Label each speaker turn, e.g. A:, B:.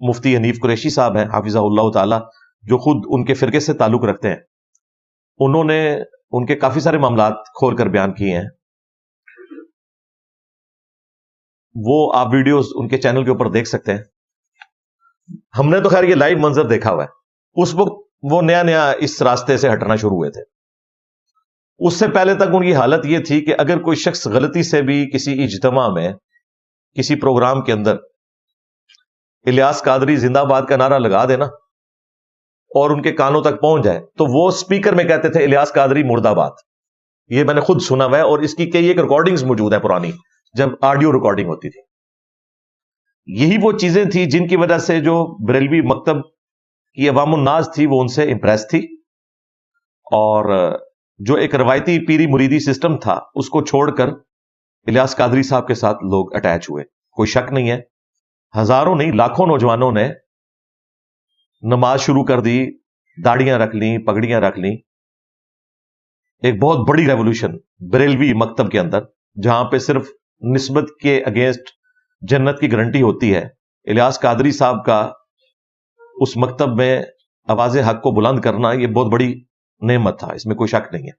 A: مفتی حنیف قریشی صاحب ہیں حافظہ اللہ تعالی، جو خود ان کے فرقے سے تعلق رکھتے ہیں، انہوں نے ان کے کافی سارے معاملات کھول کر بیان کیے ہیں. وہ آپ ویڈیوز ان کے چینل کے اوپر دیکھ سکتے ہیں. ہم نے تو خیر یہ لائیو منظر دیکھا ہوا ہے. اس وقت وہ نیا نیا اس راستے سے ہٹنا شروع ہوئے تھے. اس سے پہلے تک ان کی حالت یہ تھی کہ اگر کوئی شخص غلطی سے بھی کسی اجتماع میں، کسی پروگرام کے اندر الیاس قادری زندہ باد کا نعرہ لگا دینا اور ان کے کانوں تک پہنچ جائے تو وہ سپیکر میں کہتے تھے الیاس قادری مرد آباد. یہ میں نے خود سنا ہوا ہے اور اس کی کئی ایک ریکارڈنگز موجود ہیں پرانی، جب آڈیو ریکارڈنگ ہوتی تھی. یہی وہ چیزیں تھیں جن کی وجہ سے جو بریلوی مکتب کی عوام الناس تھی وہ ان سے امپریس تھی، اور جو ایک روایتی پیری مریدی سسٹم تھا اس کو چھوڑ کر الیاس قادری صاحب کے ساتھ لوگ اٹیچ ہوئے. کوئی شک نہیں ہے، ہزاروں نہیں لاکھوں نوجوانوں نے نماز شروع کر دی، داڑیاں رکھ لیں، پگڑیاں رکھ لیں. ایک بہت بڑی ریولوشن بریلوی مکتب کے اندر، جہاں پہ صرف نسبت کے اگینسٹ جنت کی گارنٹی ہوتی ہے. الیاس قادری صاحب کا اس مکتب میں آواز حق کو بلند کرنا یہ بہت بڑی نعمت تھا، اس میں کوئی شک نہیں ہے.